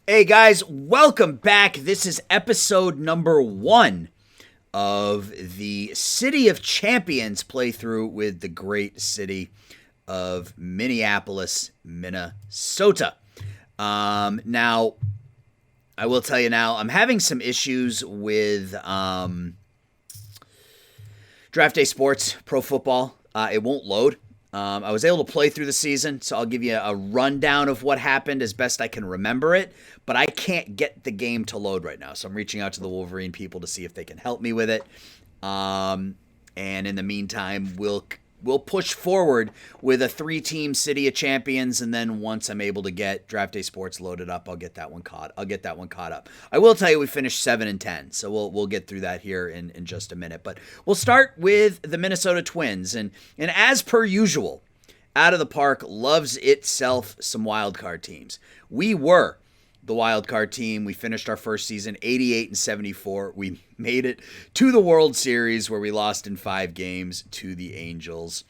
Hey guys, welcome back. This is episode number 1 of the City of Champions playthrough with the great city of Minneapolis, Minnesota. Now, I will tell you now, I'm having some issues with Draft Day Sports Pro Football. It won't load. I was able to play through the season, so I'll give you a rundown of what happened as best I can remember it, but I can't get the game to load right now, so I'm reaching out to the Wolverine people to see if they can help me with it. And in the meantime, we'll push forward with a 3-team City of Champions, and then once I'm able to get Draft Day Sports loaded up, I'll get that one caught up. I will tell you we finished 7-10, so we'll get through that here in just a minute. But we'll start with the Minnesota Twins, and as per usual, Out of the Park loves itself some wildcard teams. We were the wild card team. We finished our first season 88-74. We made it to the World Series where we lost in 5 games to the Angels,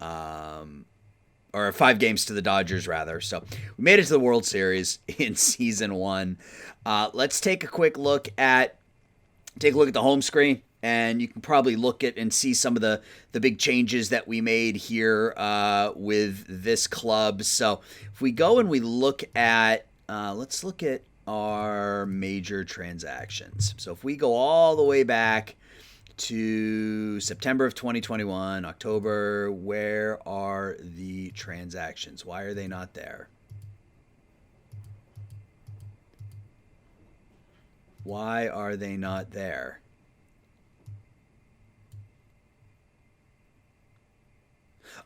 or 5 games to the Dodgers rather. So we made it to the World Series in season 1. Let's take a quick look at the home screen, and you can probably look at and see some of the big changes that we made here with this club. So if we go and we look at let's look at our major transactions. So if we go all the way back to September of 2021, October, where are the transactions? Why are they not there? Why are they not there?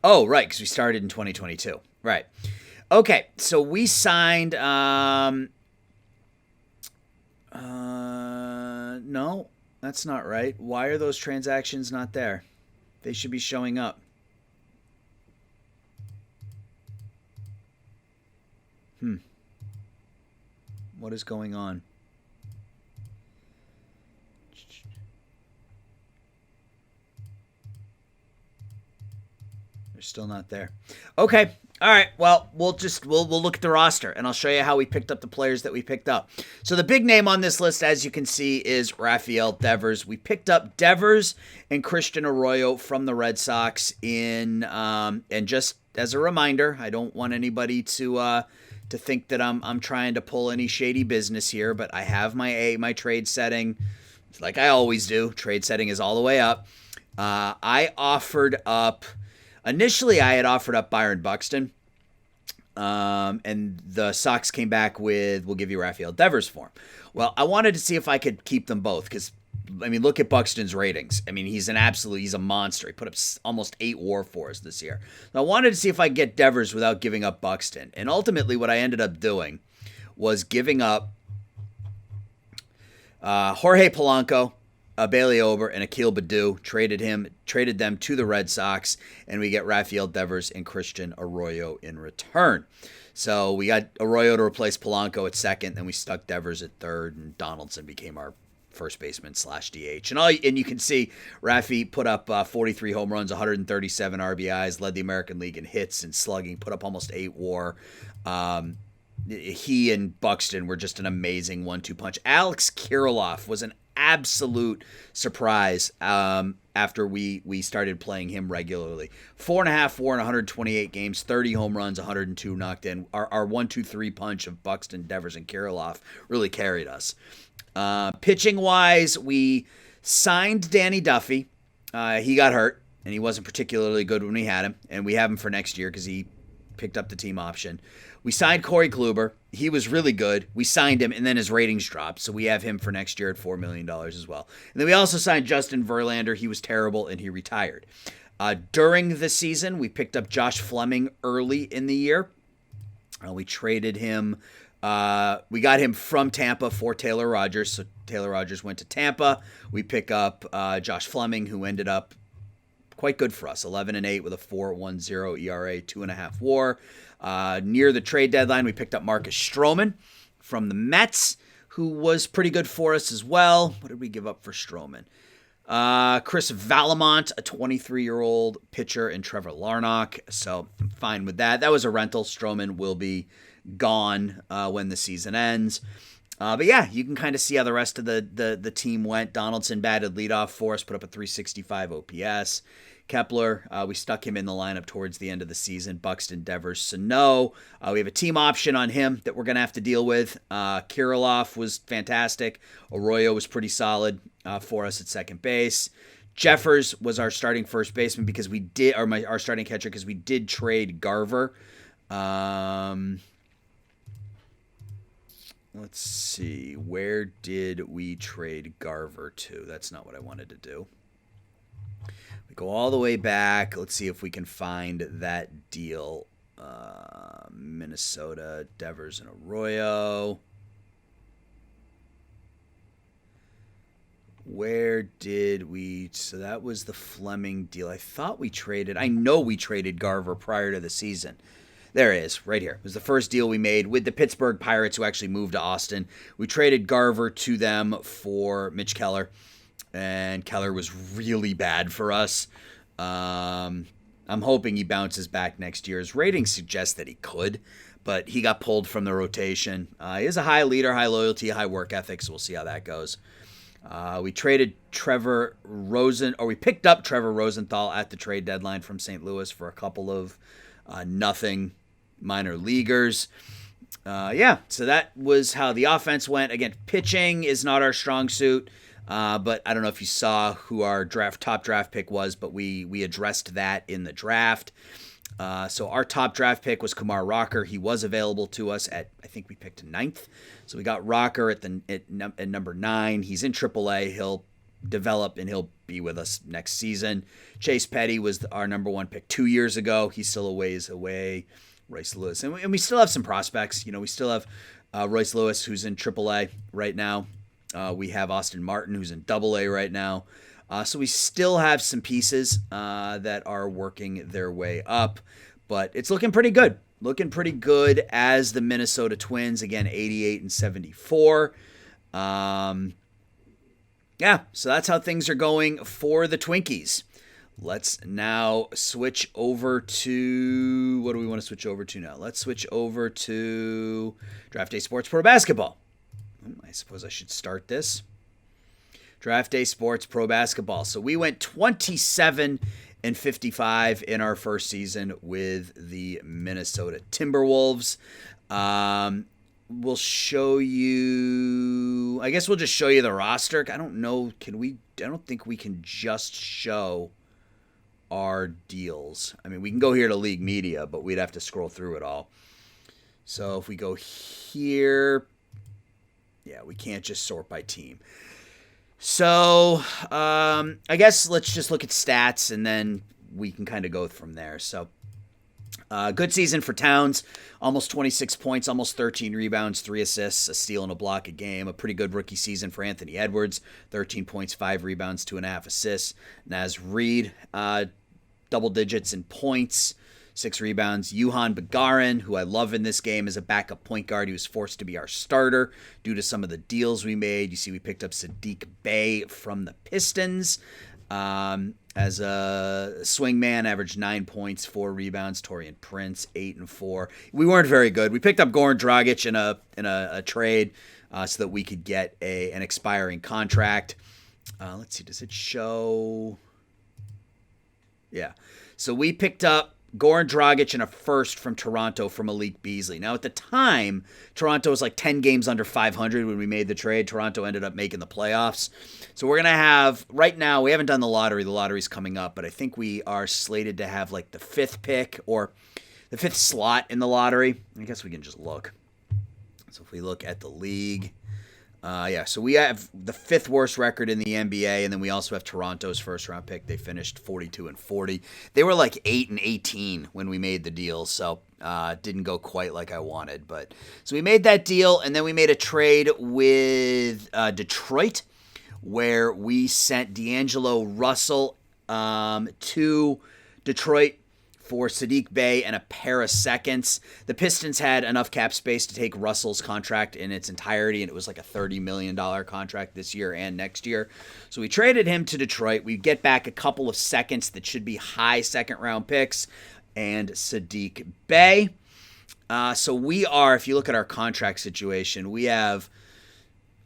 Oh, right, because we started in 2022. Right. Okay, so we signed, no, that's not right. Why are those transactions not there? They should be showing up. What is going on? They're still not there. Okay. All right, well, we'll look at the roster, and I'll show you how we picked up the players that we picked up. So the big name on this list, as you can see, is Rafael Devers. We picked up Devers and Christian Arroyo from the Red Sox and just as a reminder, I don't want anybody to think that I'm trying to pull any shady business here, but I have my trade setting, like I always do. Trade setting is all the way up. Initially, I had offered up Byron Buxton, and the Sox came back with, we'll give you Rafael Devers for him. Well, I wanted to see if I could keep them both because, I mean, look at Buxton's ratings. I mean, he's a monster. He put up almost 8 WAR for us this year. So I wanted to see if I could get Devers without giving up Buxton. And ultimately, what I ended up doing was giving up Jorge Polanco, Bailey Ober, and Akil Baddoo. Traded them to the Red Sox, and we get Rafael Devers and Christian Arroyo in return. So we got Arroyo to replace Polanco at second, then we stuck Devers at third, and Donaldson became our first baseman / DH. And you can see Rafi put up 43 home runs, 137 RBIs, led the American League in hits and slugging, put up almost 8 WAR. He and Buxton were just an amazing 1-2 punch. Alex Kirilloff was an absolute surprise after we started playing him regularly. 4.5 WAR in 128 games, 30 home runs, 102 knocked in. Our 1-2-3 punch of Buxton, Devers, and Kirilloff really carried us. Pitching wise, we signed Danny Duffy. He got hurt, and he wasn't particularly good when we had him, and we have him for next year because he picked up the team option. We signed Corey Kluber. He was really good. We signed him, and then his ratings dropped, so we have him for next year at $4 million as well. And then we also signed Justin Verlander. He was terrible, and he retired. During the season, we picked up Josh Fleming early in the year. We traded him. We got him from Tampa for Taylor Rogers, so Taylor Rogers went to Tampa. We pick up Josh Fleming, who ended up quite good for us, 11-8 with a 4.10 ERA, 2.5 WAR. Near the trade deadline, we picked up Marcus Stroman from the Mets, who was pretty good for us as well. What did we give up for Stroman? Chris Valamont, a 23-year-old pitcher, and Trevor Larnach. So I'm fine with that. That was a rental. Stroman will be gone when the season ends. But yeah, you can kind of see how the rest of the team went. Donaldson batted leadoff for us, put up a 365 OPS. Kepler, we stuck him in the lineup towards the end of the season. Buxton, Devers, Sano. We have a team option on him that we're going to have to deal with. Kirilloff was fantastic. Arroyo was pretty solid for us at second base. Jeffers was our starting first baseman because we did, or our starting catcher because we did trade Garver. Let's see. Where did we trade Garver to? That's not what I wanted to do. We go all the way back. Let's see if we can find that deal. Minnesota, Devers, and Arroyo. Where did we... So that was the Fleming deal. I know we traded Garver prior to the season. There it is, right here. It was the first deal we made with the Pittsburgh Pirates, who actually moved to Austin. We traded Garver to them for Mitch Keller, and Keller was really bad for us. I'm hoping he bounces back next year. His ratings suggest that he could, but he got pulled from the rotation. He is a high leader, high loyalty, high work ethic, so we'll see how that goes. We traded we picked up Trevor Rosenthal at the trade deadline from St. Louis for a couple of nothing minor leaguers. So that was how the offense went. Again, pitching is not our strong suit, but I don't know if you saw who our top draft pick was, but we addressed that in the draft. So our top draft pick was Kumar Rocker. He was available to us at, I think we picked 9th. So we got Rocker at number 9. He's in AAA. He'll develop and he'll be with us next season. Chase Petty was our number 1 pick 2 years ago. He's still a ways away. Royce Lewis. And we still have some prospects. We still have Royce Lewis, who's in AAA right now. We have Austin Martin, who's in AA right now. So we still have some pieces that are working their way up. But it's looking pretty good. Looking pretty good as the Minnesota Twins. Again, 88 and 74. So that's how things are going for the Twinkies. Let's now switch over to... What do we want to switch over to now? Let's switch over to Draft Day Sports Pro Basketball. I suppose I should start this. Draft Day Sports Pro Basketball. So we went 27 and 55 in our first season with the Minnesota Timberwolves. We'll show you... I guess we'll just show you the roster. I don't know. I don't think we can just show our deals. I mean, we can go here to League Media, but we'd have to scroll through it all. So if we go here... Yeah, we can't just sort by team. So, I guess let's just look at stats, and then we can kind of go from there. So, good season for Towns. Almost 26 points, almost 13 rebounds, 3 assists, a steal and a block a game. A pretty good rookie season for Anthony Edwards. 13 points, 5 rebounds, 2.5 assists. Naz Reid, double digits in points, 6 rebounds. Yuhan Bagarin, who I love in this game, is a backup point guard. He was forced to be our starter due to some of the deals we made. You see we picked up Sadiq Bey from the Pistons as a swingman, averaged 9 points, 4 rebounds. Taurean Prince, 8 and 4. We weren't very good. We picked up Goran Dragic in a trade so that we could get an expiring contract. Let's see, does it show? Yeah. So we picked up Goran Dragic and a first from Toronto from Malik Beasley. Now, at the time, Toronto was like 10 games under 500 when we made the trade. Toronto ended up making the playoffs. So we're going to have, right now, we haven't done the lottery. The lottery's coming up, but I think we are slated to have like the 5th pick or the 5th slot in the lottery. I guess we can just look. So if we look at the league, so we have the 5th worst record in the NBA, and then we also have Toronto's first-round pick. They finished 42 and 40. They were like 8 and 18 when we made the deal, so didn't go quite like I wanted. But so we made that deal, and then we made a trade with Detroit, where we sent D'Angelo Russell to Detroit for Saddiq Bey and a pair of seconds. The Pistons had enough cap space to take Russell's contract in its entirety, and it was like a $30 million contract this year and next year. So we traded him to Detroit. We get back a couple of seconds that should be high second-round picks and Saddiq Bey. So we are, if you look at our contract situation, we have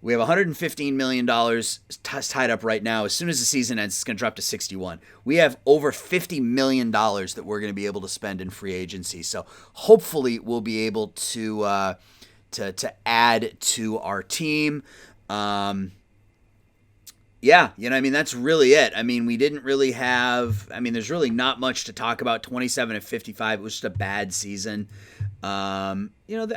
$115 million tied up right now. As soon as the season ends, it's going to drop to 61. We have over $50 million that we're going to be able to spend in free agency. So hopefully we'll be able to add to our team. Yeah, that's really it. We didn't really have. There's really not much to talk about. 27 and 55. It was just a bad season. I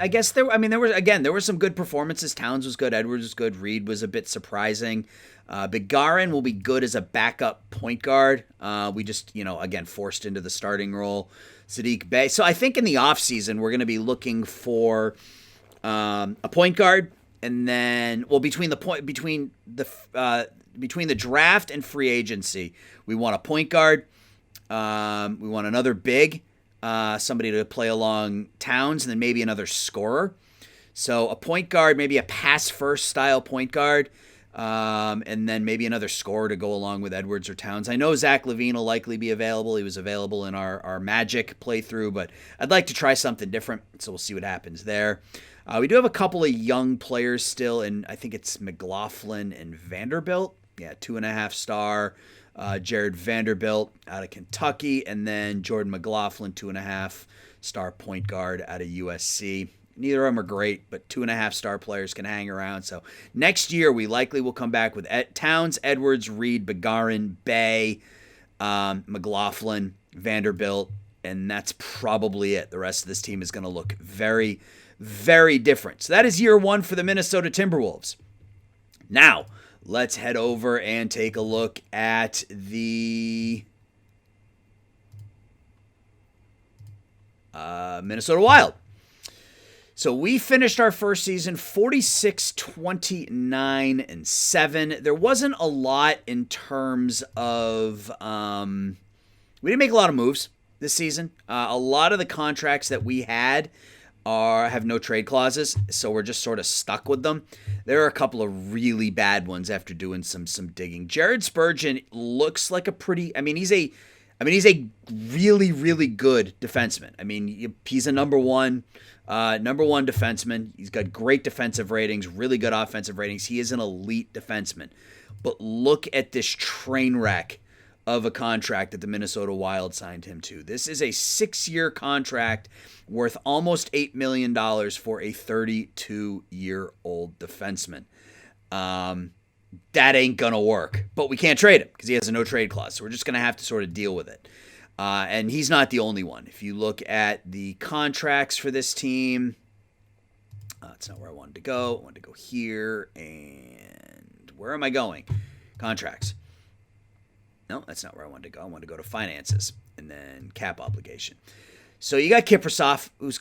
guess there were some good performances. Towns was good. Edwards was good. Reed was a bit surprising. Begarin will be good as a backup point guard. We just, again, forced into the starting role. Saddiq Bey. So I think in the offseason, we're going to be looking for a point guard. And then, between the draft and free agency, we want a point guard. We want another big. Somebody to play along Towns, and then maybe another scorer. So a point guard, maybe a pass-first style point guard, and then maybe another scorer to go along with Edwards or Towns. I know Zach LaVine will likely be available. He was available in our Magic playthrough, but I'd like to try something different, so we'll see what happens there. We do have a couple of young players still, and I think it's McLaughlin and Vanderbilt. Yeah, 2.5-star. Jared Vanderbilt out of Kentucky, and then Jordan McLaughlin, 2.5-star point guard out of USC. Neither of them are great, but 2.5-star players can hang around. So next year, we likely will come back with Towns, Edwards, Reed, Begarin, Bey, McLaughlin, Vanderbilt, and that's probably it. The rest of this team is going to look very, very different. So that is year one for the Minnesota Timberwolves. Now, let's head over and take a look at the Minnesota Wild. So we finished our first season 46-29-7. There wasn't a lot in terms of we didn't make a lot of moves this season. A lot of the contracts that we had have no trade clauses, so we're just sort of stuck with them. There are a couple of really bad ones after doing some digging. Jared Spurgeon looks like a pretty. He's a really, really good defenseman. He's a number one defenseman. He's got great defensive ratings, really good offensive ratings. He is an elite defenseman. But look at this train wreck of a contract that the Minnesota Wild signed him to. This is a 6-year contract worth almost $8 million for a 32-year-old defenseman. That ain't going to work. But we can't trade him because he has a no-trade clause. So we're just going to have to sort of deal with it. And he's not the only one. If you look at the contracts for this team, that's not where I wanted to go. I wanted to go here. And where am I going? Contracts. No, that's not where I wanted to go. I wanted to go to finances and then cap obligation. So you got Kaprizov, whose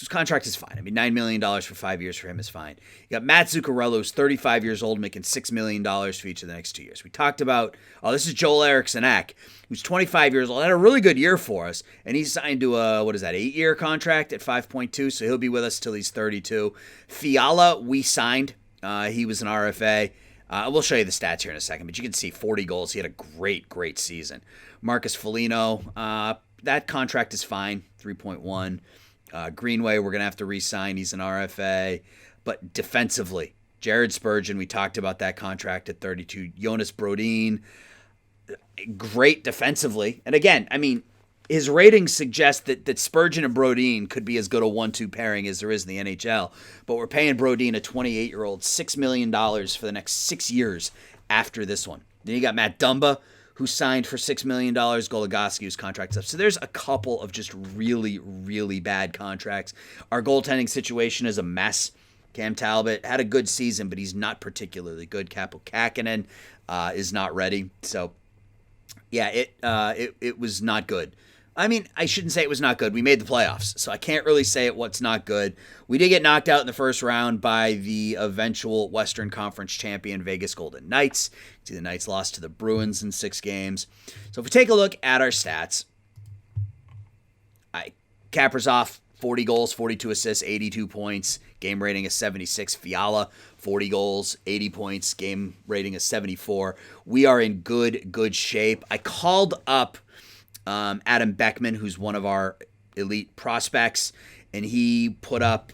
contract is fine. $9 million for 5 years for him is fine. You got Matt Zuccarello, who's 35 years old, making $6 million for each of the next 2 years. We talked about, this is Joel Eriksson-Ek, who's 25 years old, had a really good year for us, and he's signed to a, 8-year contract at 5.2, so he'll be with us till he's 32. Fiala, we signed. He was an RFA. We'll show you the stats here in a second, but you can see 40 goals. He had a great, great season. Marcus Foligno, that contract is fine, 3.1. Greenway, we're going to have to re-sign. He's an RFA. But defensively, Jared Spurgeon, we talked about that contract at 32. Jonas Brodin, great defensively. And again, his ratings suggest that Spurgeon and Brodin could be as good a 1-2 pairing as there is in the NHL. But we're paying Brodin, a 28-year-old, $6 million for the next 6 years after this one. Then you got Matt Dumba, who signed for $6 million, Goligoski, whose contract's up. So there's a couple of just really, really bad contracts. Our goaltending situation is a mess. Cam Talbot had a good season, but he's not particularly good. Kaapo Kähkönen is not ready. So, yeah, it was not good. I shouldn't say it was not good. We made the playoffs, so I can't really say what's not good. We did get knocked out in the first round by the eventual Western Conference champion Vegas Golden Knights. See, the Knights lost to the Bruins in 6 games. So if we take a look at our stats, Kaprizov, 40 goals, 42 assists, 82 points, game rating is 76. Fiala, 40 goals, 80 points, game rating is 74. We are in good shape. I called up Adam Beckman, who's one of our elite prospects, and he put up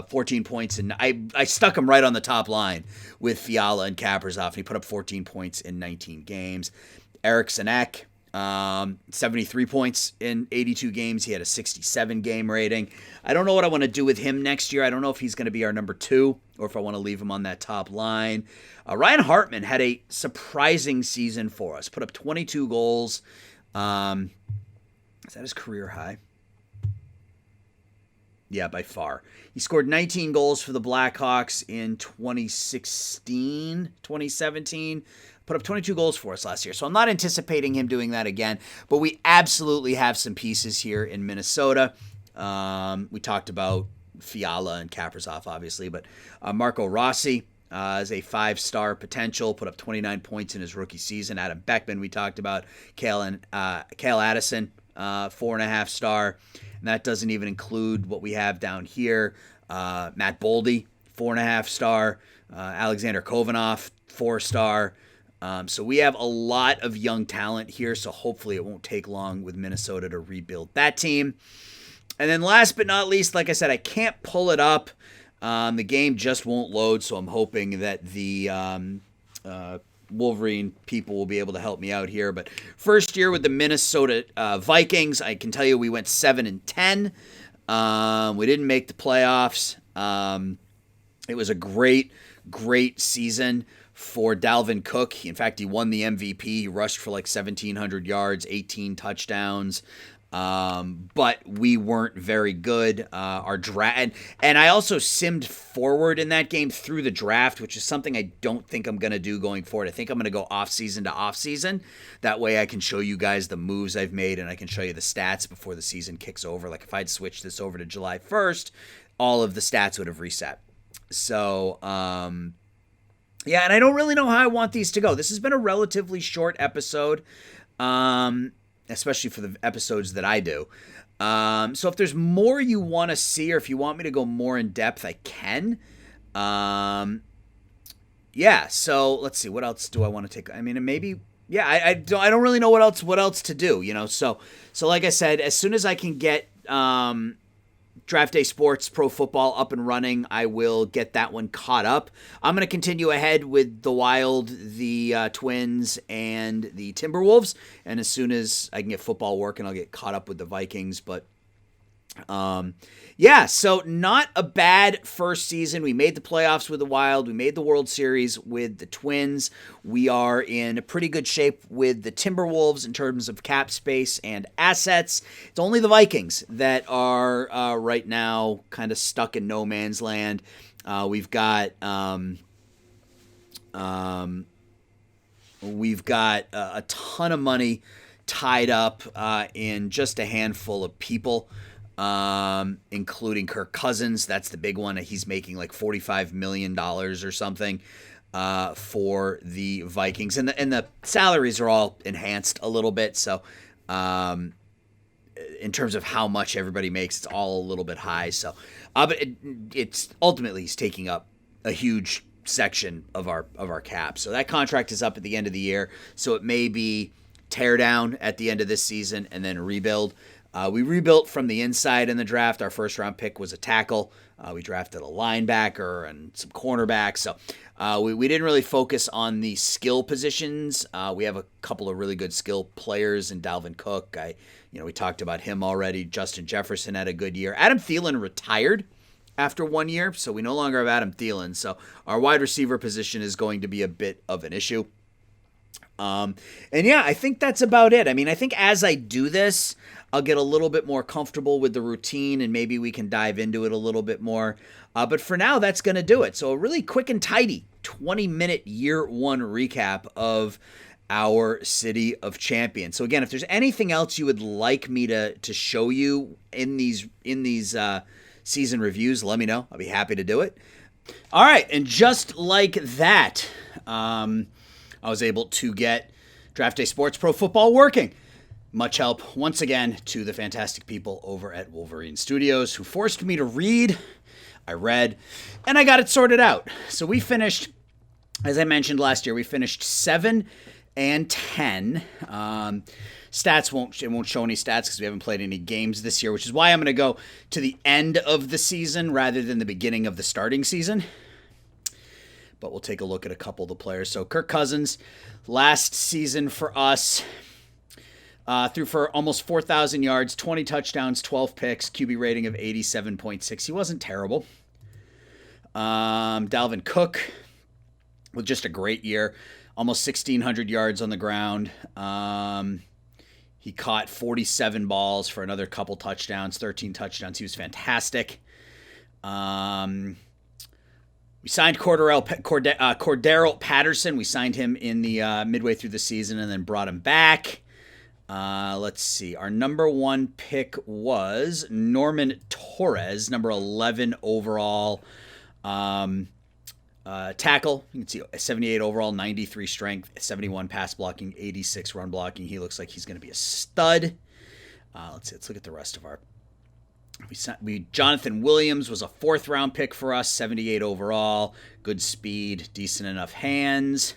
14 points, and I stuck him right on the top line with Fiala and Kaprizov, and he put up 14 points in 19 games. Eric Sinek, 73 points in 82 games. He had a 67 game rating. I don't know what I want to do with him next year. I don't know if he's going to be our number 2 or if I want to leave him on that top line. Ryan Hartman had a surprising season for us. Put up 22 goals. Is that his career high? Yeah, by far. He scored 19 goals for the Blackhawks in 2017. Put up 22 goals for us last year. So I'm not anticipating him doing that again. But we absolutely have some pieces here in Minnesota. We talked about Fiala and Kaprizov, obviously. But Marco Rossi is a 5-star potential. Put up 29 points in his rookie season. Adam Beckman, we talked about. Cale Addison, 4.5-star. And that doesn't even include what we have down here. Matt Boldy, 4.5-star. Alexander Kovanov, 4-star. So we have a lot of young talent here, so hopefully it won't take long with Minnesota to rebuild that team. And then last but not least, like I said, I can't pull it up. The game just won't load, so I'm hoping that the Wolverine people will be able to help me out here. But first year with the Minnesota Vikings, I can tell you we went 7-10. We didn't make the playoffs. It was a great season for Dalvin Cook. In fact, he won the MVP. He rushed for like 1,700 yards, 18 touchdowns. But we weren't very good. Our draft, and I also simmed forward in that game through the draft, which is something I don't think I'm going to do going forward. I think I'm going to go off season to off season. That way I can show you guys the moves I've made, and I can show you the stats before the season kicks over. Like if I'd switched this over to July 1st, all of the stats would have reset. So, yeah, and I don't really know how I want these to go. This has been a relatively short episode. Especially for the episodes that I do. So if there's more you want to see, or if you want me to go more in depth, I can. Yeah, so let's see. What else do I want to take? I mean, maybe, yeah, I don't really know what else to do, you know? So like I said, as soon as I can get Draft Day Sports Pro Football up and running, I will get that one caught up. I'm going to continue ahead with the Wild, the Twins, and the Timberwolves. And as soon as I can get football working, I'll get caught up with the Vikings. But yeah, so not a bad first season. We made the playoffs with the Wild. We made the World Series with the Twins. We are in pretty good shape with the Timberwolves in terms of cap space and assets. It's only the Vikings that are right now kind of stuck in no man's land. We've got a ton of money tied up in just a handful of people. Including Kirk Cousins. That's the big one. He's making like $45 million or something for the Vikings. And the salaries are all enhanced a little bit. So in terms of how much everybody makes, it's all a little bit high. So but it's ultimately he's taking up a huge section of our cap. So that contract is up at the end of the year. So it may be tear down at the end of this season and then rebuild. We rebuilt from the inside in the draft. Our first round pick was a tackle. We drafted a linebacker and some cornerbacks. So we didn't really focus on the skill positions. We have a couple of really good skill players in Dalvin Cook. We talked about him already. Justin Jefferson had a good year. Adam Thielen retired after 1 year, so we no longer have Adam Thielen. So our wide receiver position is going to be a bit of an issue. And yeah, I think that's about it. I mean, I think as I do this, I'll get a little bit more comfortable with the routine and maybe we can dive into it a little bit more. But for now, that's going to do it. So a really quick and tidy 20-minute year one recap of our City of Champions. So again, if there's anything else you would like me to show you in these season reviews, let me know. I'll be happy to do it. All right. And just like that, I was able to get Draft Day Sports Pro Football working. Much help, once again, to the fantastic people over at Wolverine Studios who forced me to read. I read, and I got it sorted out. So we finished, as I mentioned last year, we finished 7 and 10. Stats won't show any stats because we haven't played any games this year, which is why I'm going to go to the end of the season rather than the beginning of the starting season. But we'll take a look at a couple of the players. So Kirk Cousins, last season for us, threw for almost 4,000 yards, 20 touchdowns, 12 picks, QB rating of 87.6. He wasn't terrible. Dalvin Cook with just a great year, almost 1,600 yards on the ground. He caught 47 balls for another couple touchdowns, 13 touchdowns. He was fantastic. We signed Cordero Patterson. We signed him in the midway through the season and then brought him back. Let's see. Our number 1 pick was Norman Torres, number 11 overall. Tackle, you can see 78 overall, 93 strength, 71 pass blocking, 86 run blocking. He looks like he's going to be a stud. Let's see. Let's look at the rest of our. Jonathan Williams was a 4th round pick for us, 78 overall, good speed, decent enough hands.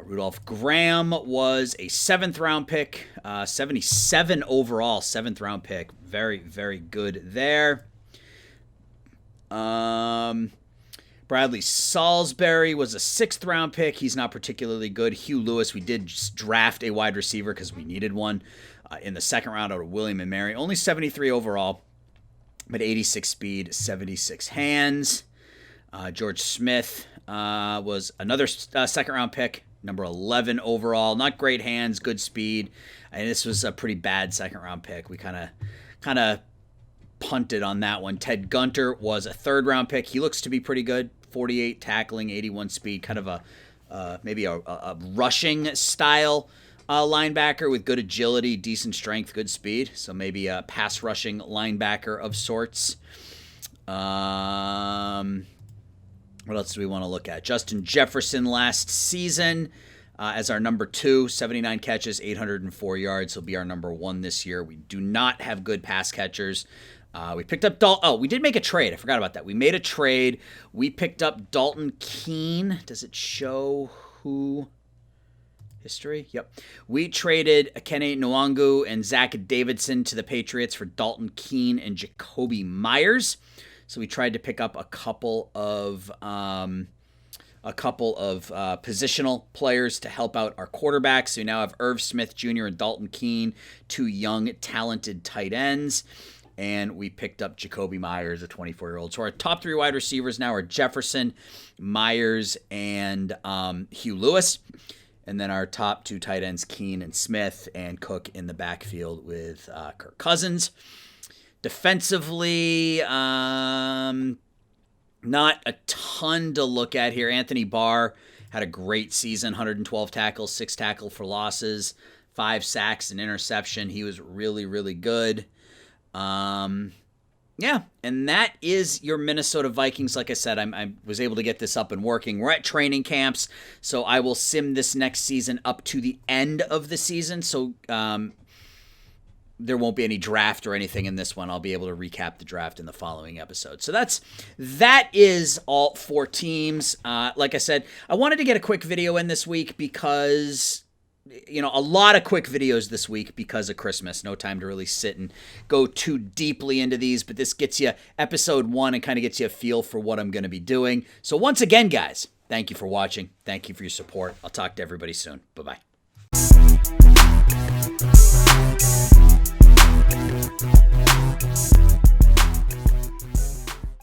Rudolph Graham was a 7th round pick, 77 overall, 7th round pick. Very, very good there. Bradley Salisbury was a 6th round pick. He's not particularly good. Hugh Lewis, we did just draft a wide receiver because we needed one in the 2nd round out of William & Mary. Only 73 overall, but 86 speed, 76 hands. George Smith was another 2nd round pick, number 11 overall. Not great hands, good speed. And this was a pretty bad 2nd round pick. We kind of punted on that one. Ted Gunter was a 3rd round pick. He looks to be pretty good. 48 tackling, 81 speed, kind of maybe a rushing style linebacker with good agility, decent strength, good speed. So maybe a pass rushing linebacker of sorts. What else do we want to look at? Justin Jefferson last season as our number 2, 79 catches, 804 yards. He'll be our number 1 this year. We do not have good pass catchers. We picked up we did make a trade. I forgot about that. We made a trade. We picked up Dalton Keene. Does it show who? History? Yep. We traded Kenny Nwangu and Zach Davidson to the Patriots for Dalton Keene and Jacoby Myers. So we tried to pick up a couple of positional players to help out our quarterbacks. So we now have Irv Smith Jr. and Dalton Keene, 2 young, talented tight ends. And we picked up Jacoby Myers, a 24-year-old. So our top 3 wide receivers now are Jefferson, Myers, and Hugh Lewis. And then our top 2 tight ends, Keene and Smith, and Cook in the backfield with Kirk Cousins. Defensively, not a ton to look at here. Anthony Barr had a great season, 112 tackles, 6 tackle for losses, 5 sacks, and interception. He was really, really good. Yeah, and that is your Minnesota Vikings. Like I said, I was able to get this up and working. We're at training camps, so I will sim this next season up to the end of the season. So there won't be any draft or anything in this one. I'll be able to recap the draft in the following episode. So that is all 4 teams. Like I said, I wanted to get a quick video in this week because a lot of quick videos this week because of Christmas. No time to really sit and go too deeply into these, but this gets you episode 1 and kind of gets you a feel for what I'm going to be doing. So once again, guys, thank you for watching. Thank you for your support. I'll talk to everybody soon. Bye-bye.